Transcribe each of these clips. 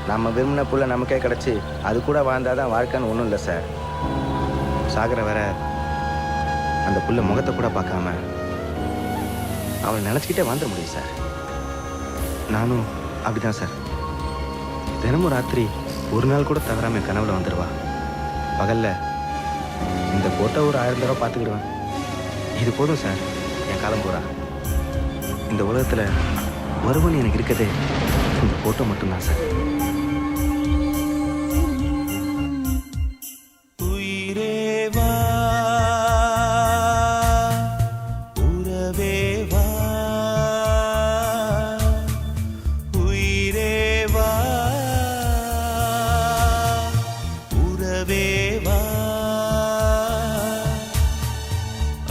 நம்ம விரும்பின புள்ள நமக்கே கிடச்சி அது கூட வாழ்ந்தாதான் வாழ்க்கைன்னு ஒன்றும் இல்லை சார். சாகிற வர அந்த புள்ள முகத்தை கூட பார்க்காம அவளை நினச்சிக்கிட்டே வாழ்ந்துட முடியும் சார். நானும் அப்படிதான் சார். தினமும் ராத்திரி ஒரு நாள் கூட தவறாம என் கனவுல வந்துடுவா. பகல்ல இந்த போட்டோ ஒரு 1000 தடவை பார்த்துக்கிடுவேன். இது போதும் சார் என் காலம் பூரா. இந்த உலகத்தில் ஒருவன் எனக்கு இருக்கதே இந்த போட்டோ மட்டும்தான் சார்.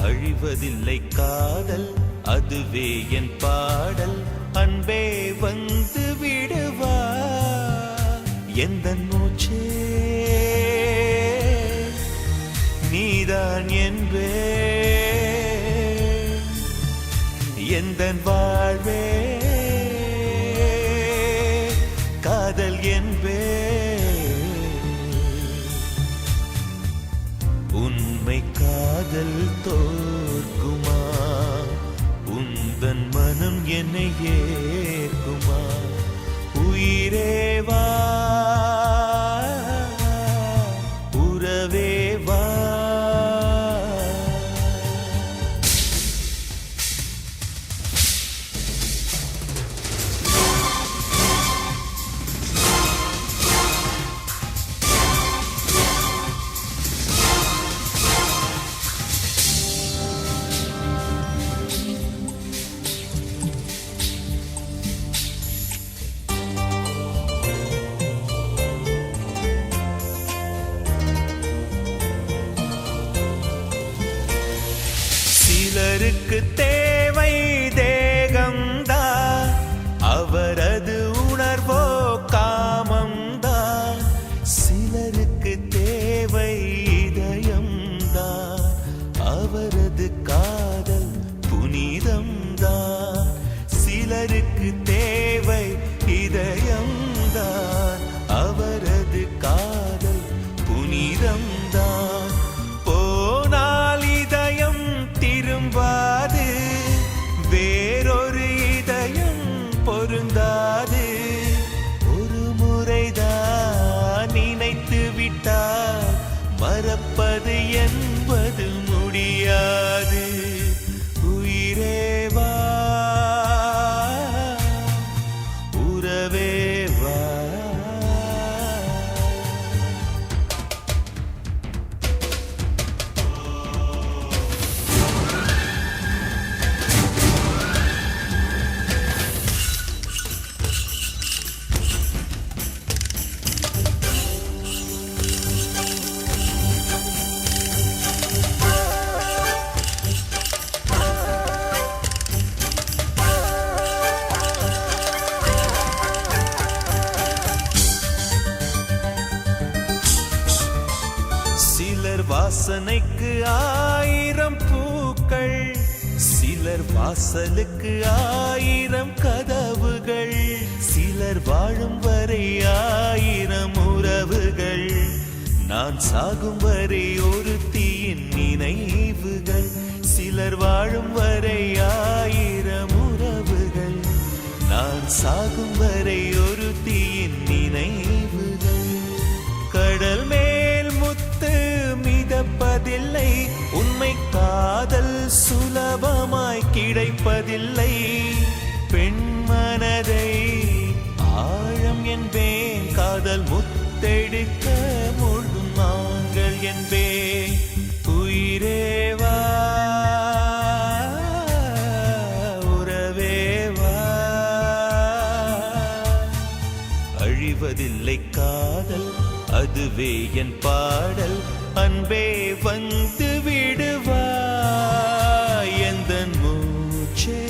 அழிவதில்லை காதல், அதுவே என் பாடல். அன்பே வந்து விடுவா எந்த மூச்சே நீதான் என்பே எந்த வாழ்வே காதல் என்பே. உண்மை காதல் தோற்குமா? உந்தன் மனம் என்னை ஏற்குமா? உயிரேவா உறவேவா. சிலருக்கு தேவை தேகம்தான், அவரது உணர்வோ காமம்தான். சிலருக்கு தேவை இதயம்தான், அவரது காதல் புனிதம்தான். சிலருக்கு தேவை இதயம்தான், அவரது காதல் புனிதம்தான். போனால் இதயம் திரும்பாது, வேறொரு இதயம் பொருந்தாது. ஒரு முறைதான் நினைத்து விட்டால் மறப்பது என்பது முடியாது. உயிரேவா உறவேவா. சிலர் வாசனைக்கு 1000 பூக்கள், சிலர் வாசலுக்கு 1000 கதவுகள். சிலர் வாழும் வரை 1000 உறவுகள், நான் சாகும் வரை ஒருத்தியின் நினைவுகள். சிலர் வாழும் வரை 1000 உறவுகள், நான் சாகும் வரை ஒருத்தியின் நினைவுகள். கடல் மேல் முத்து மிதப்பதில்லை, உண்மை காதல் சுலபமாய் கிடைப்பதில்லை. பெண் மனதை ஆழம் என்பேன், காதல் முத்தெடுக்க முழு நாங்கள் என்பேன். உயிரேவா உறவேவா. அழிவதில்லை காதல், அதுவே என் பாடல். அன்பே வந்து விடுவா எந்தன் மூச்சே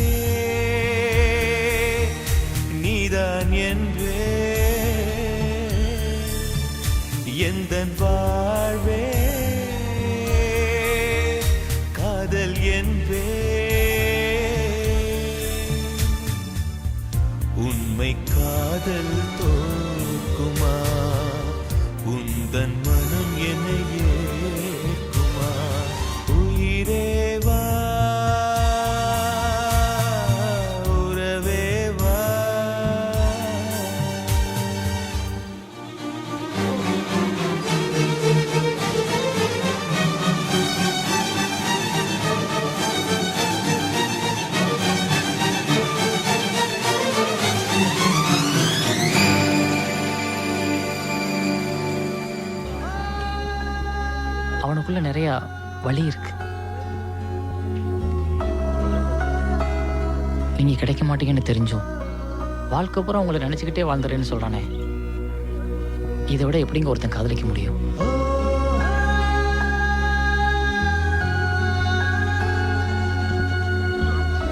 நீதான் என்பே எந்தன் வாழ்வே காதல் என்பே. உண்மை காதல் தோற்கும் உந்தன் மனம் என்னை ஏற்குமா உயிரே வா உறவே வா அவனுக்குள்ள நிறைய வலி இருக்கு. நீங்க கிடைக்க மாட்டீங்கன்னு தெரிஞ்சும் வாழ்க்கை பூரா உங்களை நினைச்சுக்கிட்டே வாழ்ந்துறேன்னு சொல்றானே, இதை விட எப்படிங்க ஒருத்தன் காதலிக்க முடியும்?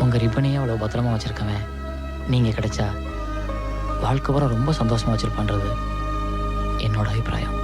உங்க ரிப்பனையே அவ்வளவு பத்திரமா வச்சிருக்கவன் நீங்க கிடைச்சா வாழ்க்கை பூரா ரொம்ப சந்தோஷமா வச்சிருப்பான்றது என்னோட அபிப்பிராயம்.